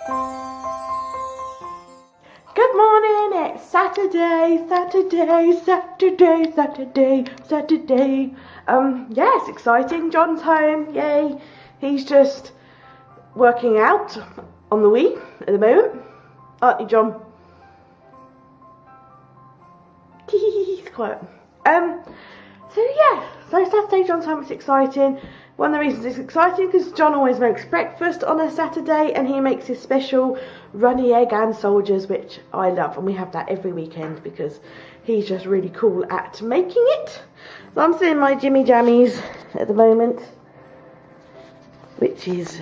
Good morning, it's Saturday. Yeah, it's exciting. John's home, yay. He's just working out on the Wii at the moment. Aren't you, John? He's quiet. So Saturday, John's home, it's exciting. One of the reasons it's exciting because John always makes breakfast on a Saturday, and he makes his special runny egg and soldiers, which I love, and we have that every weekend because he's just really cool at making it. So I'm sitting in my Jimmy Jammies at the moment, which is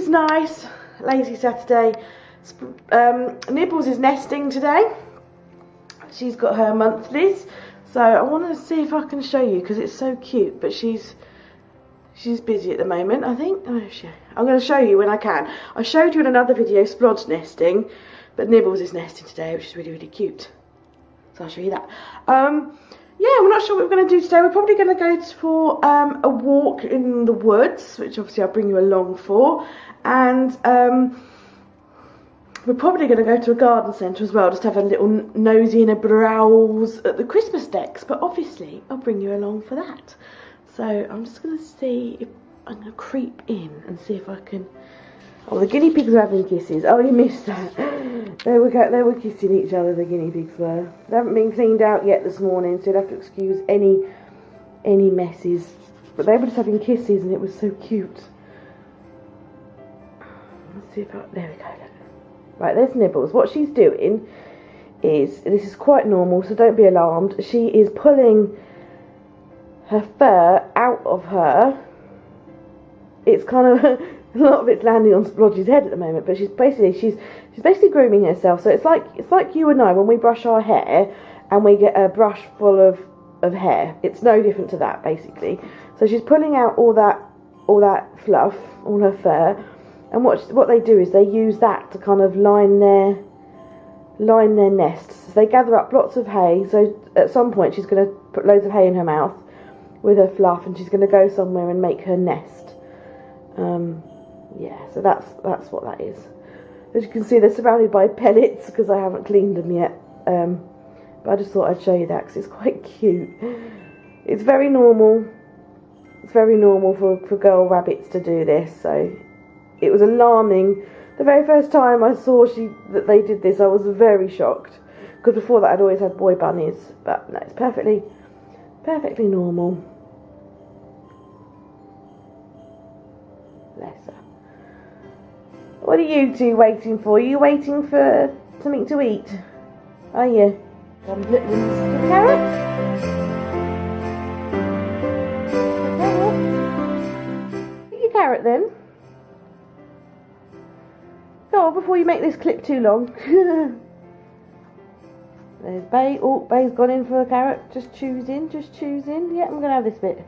nice. Lazy Saturday. Nibbles is nesting today. She's got her monthlies, so I want to see if I can show you because it's so cute, but she's busy at the moment, I think. I'm going to show you when I can. I showed you in another video Splodge nesting, but Nibbles is nesting today, which is really, really cute. So I'll show you that. Yeah, we're not sure what we're going to do today. We're probably going to go for a walk in the woods, which obviously I'll bring you along for. And we're probably going to go to a garden centre as well, just have a little nosy and a browse at the Christmas decks. But obviously, I'll bring you along for that. So I'm just going to see if I'm going to creep in and see if I can... Oh, the guinea pigs are having kisses. Oh, you missed that. There we go. They were kissing each other, the guinea pigs were. They haven't been cleaned out yet this morning, so you'll have to excuse any messes. But they were just having kisses and it was so cute. Let's see if I... There we go. Right, there's Nibbles. What she's doing is... This is quite normal, so don't be alarmed. She is pulling her fur out of her. It's kind of a lot of it's landing on Splodge's head at the moment, but she's basically grooming herself. So it's like you and I when we brush our hair and we get a brush full of hair. It's no different to that basically. So she's pulling out all that fluff, all her fur, and what they do is they use that to kind of line their nests. So they gather up lots of hay. So at some point she's going to put loads of hay in her mouth with her fluff, and she's going to go somewhere and make her nest. Yeah, so that's what that is. As you can see, they're surrounded by pellets because I haven't cleaned them yet. But I just thought I'd show you that because it's quite cute. It's very normal. It's very normal for girl rabbits to do this. So it was alarming. The very first time I saw that they did this, I was very shocked because before that I'd always had boy bunnies. But no, it's perfectly normal. Bless her. What are you two waiting for? Are you waiting for something to eat? Are you? Some carrots? Eat your carrot then. Go on before you make this clip too long. There's Bay. Oh, Bay's gone in for a carrot. Just choosing. Yeah, I'm going to have this bit.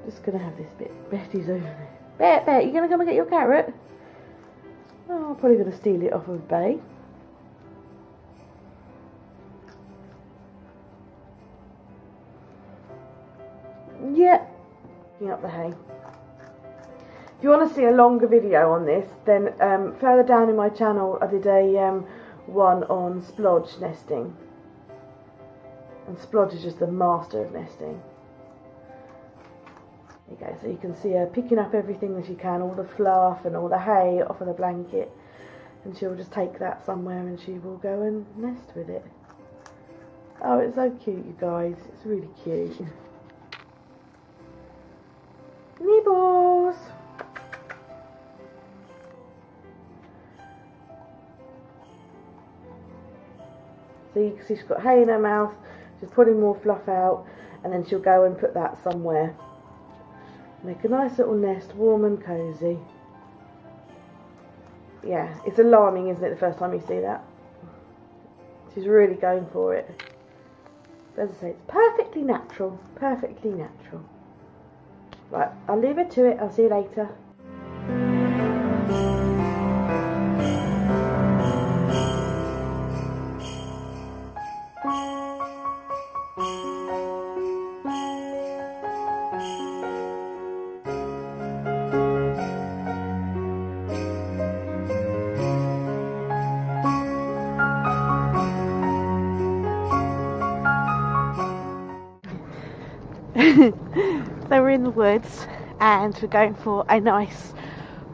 Just going to have this bit. Betty's over there. Bet, you going to come and get your carrot? Oh, I'm probably going to steal it off of Bay. Yeah. Picking up the hay. If you want to see a longer video on this, then further down in my channel I did a one on Splodge nesting. And Splodge is just the master of nesting. There you go, so you can see her picking up everything that she can, all the fluff and all the hay off of the blanket, and she'll just take that somewhere and she will go and nest with it. Oh, it's so cute, you guys. It's really cute. Nibbles! So you can see she's got hay in her mouth, she's putting more fluff out, and then she'll go and put that somewhere. Make a nice little nest, warm and cosy. Yeah, it's alarming, isn't it, the first time you see that? She's really going for it. But as I say, it's perfectly natural. Perfectly natural. Right, I'll leave her to it. I'll see you later. So we're in the woods and we're going for a nice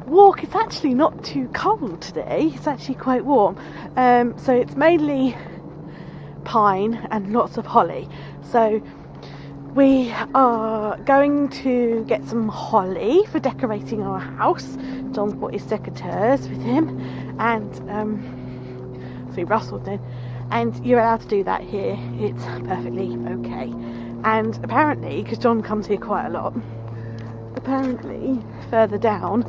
walk. It's actually not too cold today, it's actually quite warm. So it's mainly pine and lots of holly. So we are going to get some holly for decorating our house. John's brought his secateurs with him, and so he rustled then. And you're allowed to do that here, it's perfectly okay. And apparently, because John comes here quite a lot, apparently further down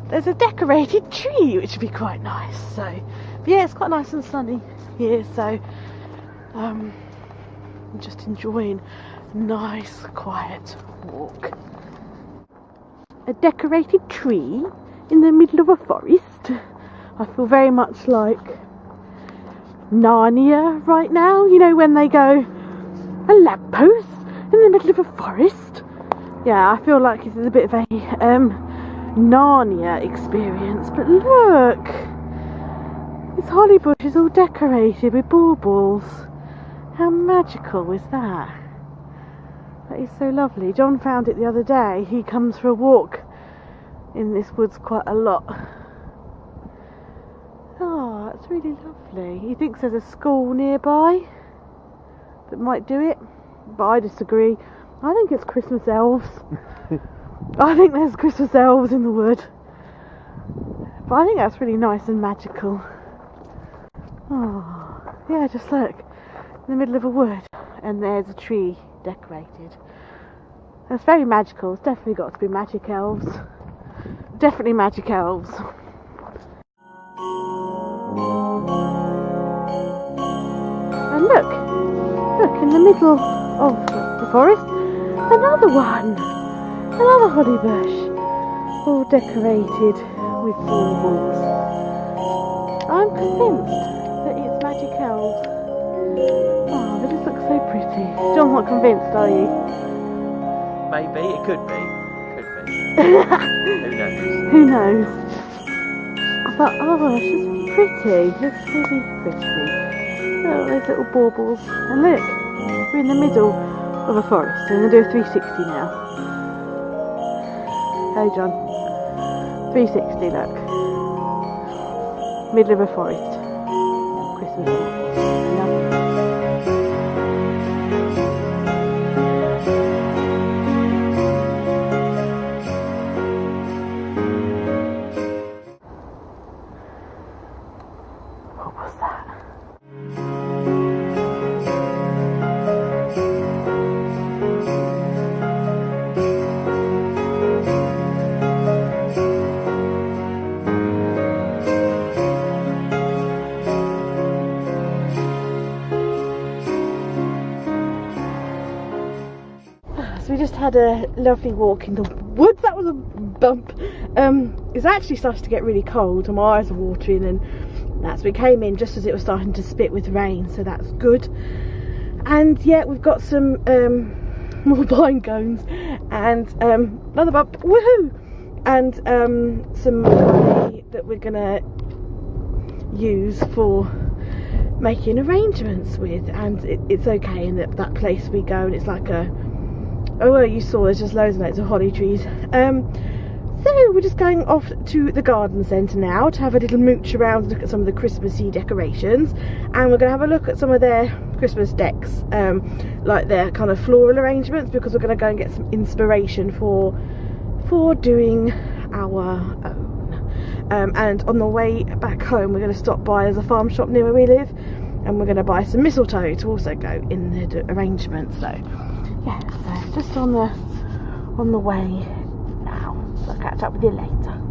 there's a decorated tree which would be quite nice. So but yeah, it's quite nice and sunny here, so I'm just enjoying a nice quiet walk. A decorated tree in the middle of a forest. I feel very much like Narnia right now, you know, when they go, a lamppost in the middle of a forest. Yeah, I feel like this is a bit of a Narnia experience. But look, this holly bush is all decorated with baubles. How magical is that? That is so lovely. John found it the other day. He comes for a walk in this woods quite a lot. Oh, that's really lovely. He thinks there's a school nearby that might do it, but I disagree. I think it's Christmas elves. I think there's Christmas elves in the wood. But I think that's really nice and magical. Oh, yeah, just look. In the middle of a wood, and there's a tree decorated. That's very magical. It's definitely got to be magic elves. Definitely magic elves. And look in the middle of the forest, another one, another holly bush, all decorated with baubles. I'm convinced that it's magic elves. Oh, they just look so pretty. John's not convinced, are you? Maybe, it could be. Who knows? Who knows? But oh, it's just pretty. It's really pretty. Oh, those little baubles. And look, we're in the middle of a forest. I'm going to do a 360 now. Hey John. 360, look. Middle of a forest. Christmas. Lovely. What was that? So we just had a lovely walk in the woods. That was a bump. It's actually starting to get really cold and my eyes are watering, and that's we came in just as it was starting to spit with rain, so that's good. And yeah, we've got some more pine cones and another bump, woohoo, and some honey that we're gonna use for making arrangements with. And it's okay in that place we go, and it's like a, oh well, you saw there's just loads and loads of holly trees. So we're just going off to the garden centre now to have a little mooch around and look at some of the Christmassy decorations, and we're going to have a look at some of their Christmas decks, like their kind of floral arrangements, because we're going to go and get some inspiration for doing our own. And on the way back home we're going to stop by, there's a farm shop near where we live, and we're going to buy some mistletoe to also go in the arrangement. So yeah, so just on the way now. So I'll catch up with you later.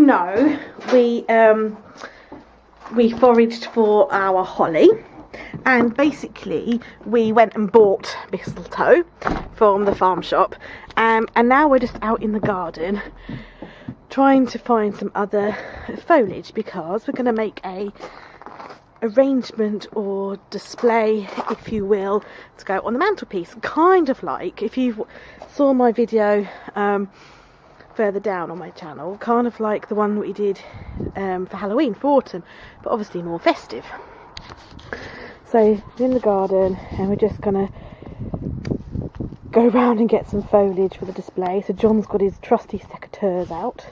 know, we foraged for our holly, and basically we went and bought mistletoe from the farm shop, and now we're just out in the garden trying to find some other foliage, because we're going to make a arrangement or display, if you will, to go on the mantelpiece, kind of like, if you saw my video further down on my channel, kind of like the one we did for Halloween, for autumn, but obviously more festive. So we're in the garden and we're just gonna go around and get some foliage for the display. So John's got his trusty secateurs out.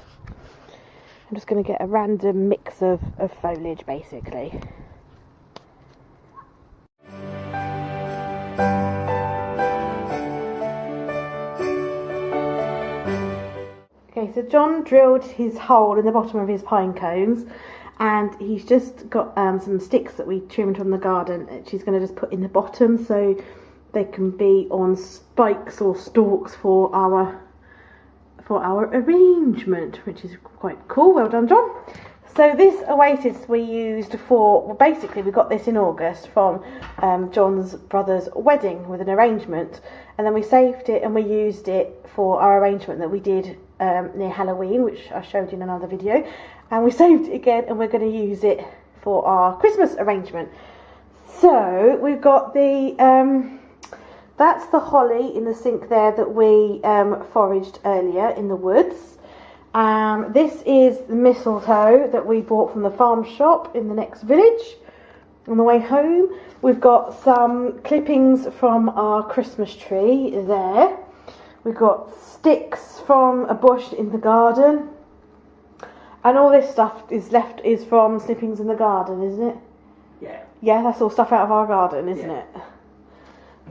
I'm just going to get a random mix of foliage, basically. Okay, so John drilled his hole in the bottom of his pine cones, and he's just got some sticks that we trimmed from the garden that she's going to just put in the bottom so they can be on spikes or stalks for our arrangement, which is quite cool. Well done, John. So this oasis we used for, well, basically we got this in August from John's brother's wedding with an arrangement, and then we saved it and we used it for our arrangement that we did near Halloween, which I showed you in another video, and we saved it again and we're going to use it for our Christmas arrangement. So we've got the that's the holly in the sink there that we foraged earlier in the woods. This is the mistletoe that we bought from the farm shop in the next village. On the way home, we've got some clippings from our Christmas tree there. We've got sticks from a bush in the garden. And all this stuff is from snippings in the garden, isn't it? Yeah. Yeah, that's all stuff out of our garden, isn't it?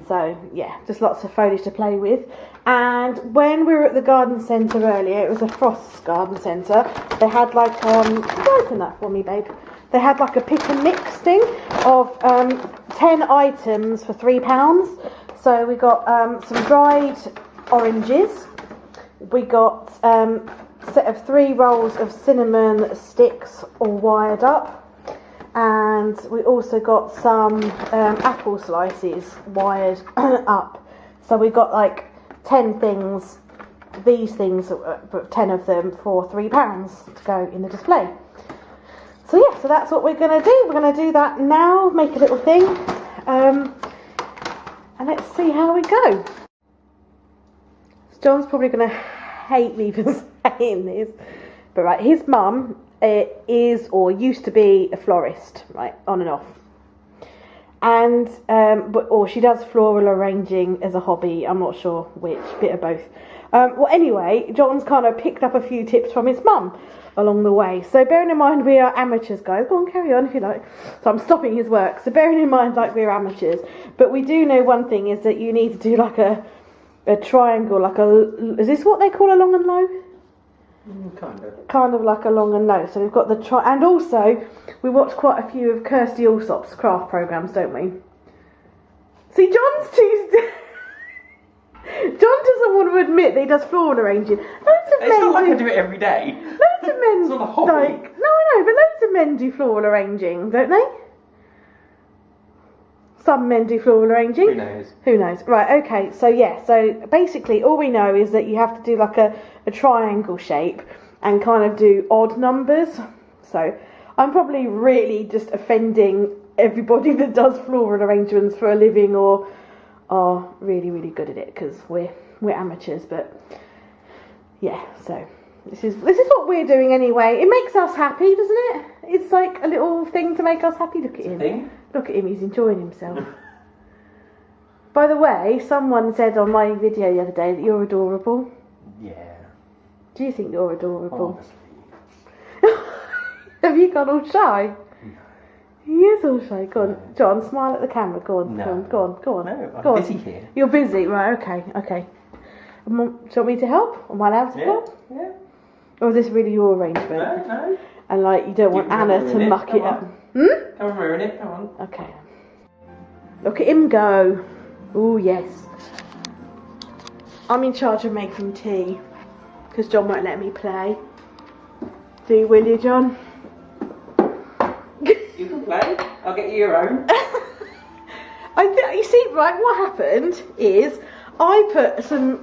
So, yeah, just lots of foliage to play with. And when we were at the garden centre earlier, it was a Frost's garden centre, they had like, open that for me, babe. They had like a pick and mix thing of 10 items for £3. So we got some dried oranges. We got a set of 3 rolls of cinnamon sticks all wired up. And we also got some apple slices wired up. So we got like 10 things, these things, 10 of them for £3 to go in the display. So yeah, so that's what we're going to do. We're going to do that now, make a little thing, and let's see how we go. So John's probably going to hate me for saying this, but right, his mum is or used to be a florist, right, on and off, and or she does floral arranging as a hobby. I'm not sure which, bit of both. Well, anyway, John's kind of picked up a few tips from his mum along the way. So bearing in mind we are amateurs, guys, go on, carry on if you like. So I'm stopping his work. So bearing in mind, like, we're amateurs, but we do know one thing is that you need to do like a triangle, like is this what they call a long and low? Kind of like a long and low. So we've got the and also we watch quite a few of Kirsty Allsop's craft programs, don't we? See, John's too. John doesn't want to admit that he does floral arranging. It's not like I do it every day. Loads of men. It's not a hobby. Like, no, I know, but loads of men do floral arranging, don't they? Some men do floral arranging. Who knows? Who knows? Right, okay, so yeah, so basically all we know is that you have to do like a triangle shape and kind of do odd numbers. So I'm probably really just offending everybody that does floral arrangements for a living or are really, really good at it, because we're amateurs, but yeah, so this is what we're doing anyway. It makes us happy, doesn't it? It's like a little thing to make us happy. Look at him. Look at him, he's enjoying himself. By the way, someone said on my video the other day that you're adorable. Yeah. Do you think you're adorable? Obviously. Have you gone all shy? No. He is all shy. Go on, John, smile at the camera. Go on, No. go on. No, I'm go on. busy here. You're busy, right? Okay. Do you want me to help? Am I allowed to help? Yeah. Or is this really your arrangement? No. And like, you don't want Anna to muck it up? Come and ruin it, come on. Okay. Look at him go. Oh yes. I'm in charge of making tea, because John won't let me play. Do, will you, John? You can play. I'll get you your own. You see, right, what happened is I put some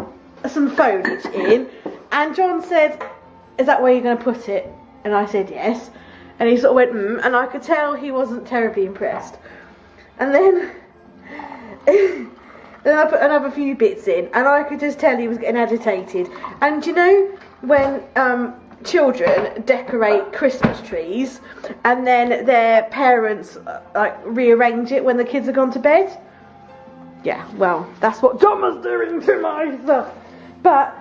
foliage in, and John said, "Is that where you're going to put it?" And I said yes, and he sort of went, and I could tell he wasn't terribly impressed. And then then I put another few bits in, and I could just tell he was getting agitated. And you know when children decorate Christmas trees and then their parents like rearrange it when the kids have gone to bed? Yeah, well, that's what John was doing to my stuff. But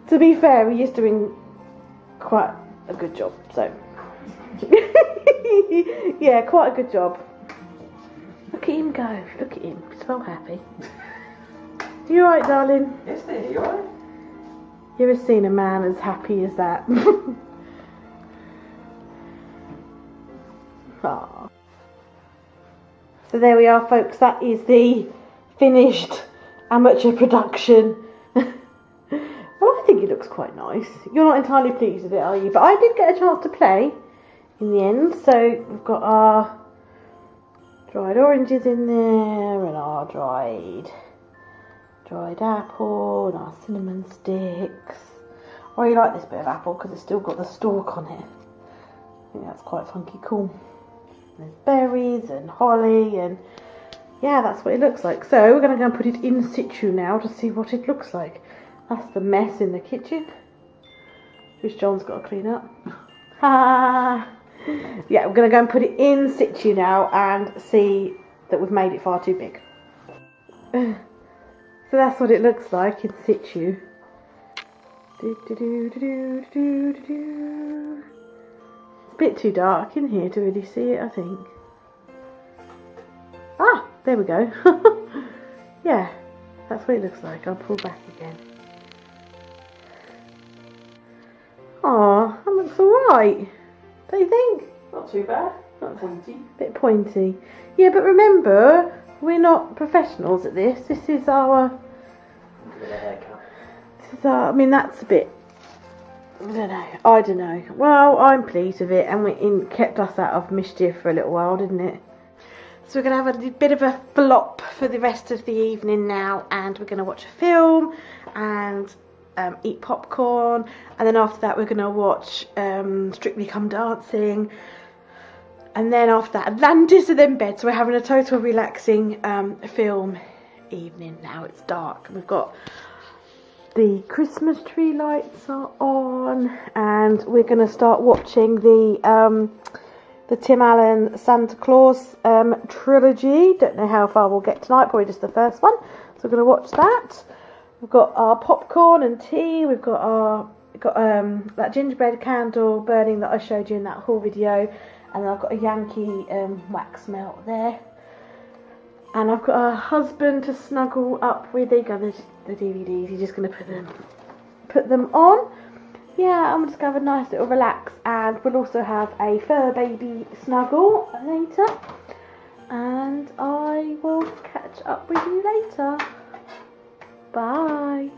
to be fair, he is doing quite a good job, so yeah, quite a good job. Look at him go, look at him, he's so happy. You alright, darling? Yes, dear, you alright? You ever seen a man as happy as that? Aww. So there we are, folks, that is the finished amateur production. Well, I think it looks quite nice. You're not entirely pleased with it, are you? But I did get a chance to play in the end. So we've got our dried oranges in there and our dried apple and our cinnamon sticks. I really like this bit of apple because it's still got the stalk on it. I think that's quite funky cool. There's berries and holly, and yeah, that's what it looks like. So we're going to go and put it in situ now to see what it looks like. That's the mess in the kitchen, which John's got to clean up. Yeah, we're going to go and put it in situ now and see that we've made it far too big. So that's what it looks like in situ. It's a bit too dark in here to really see it, I think. Ah, there we go. Yeah, that's what it looks like. I'll pull back again. Aw, that looks alright. Don't you think? Not too bad. Not pointy. Bit pointy. Yeah, but remember, we're not professionals at this. This is our... Give it a haircut. This is our... I mean, that's a bit... I don't know. Well, I'm pleased with it, and it kept us out of mischief for a little while, didn't it? So we're going to have a bit of a flop for the rest of the evening now, and we're going to watch a film and eat popcorn, and then after that we're going to watch Strictly Come Dancing, and then after that Atlantis, and then bed. So we're having a total relaxing film evening now. It's dark and we've got the Christmas tree lights are on, and we're going to start watching the Tim Allen Santa Claus trilogy. Don't know how far we'll get tonight, probably just the first one. So we're going to watch that. We've got our popcorn and tea. We've got that gingerbread candle burning that I showed you in that haul video, and then I've got a Yankee wax melt there. And I've got a husband to snuggle up with. There you go, the DVDs. He's just going to put them on. Yeah, I'm just going to have a nice little relax, and we'll also have a fur baby snuggle later. And I will catch up with you later. Bye.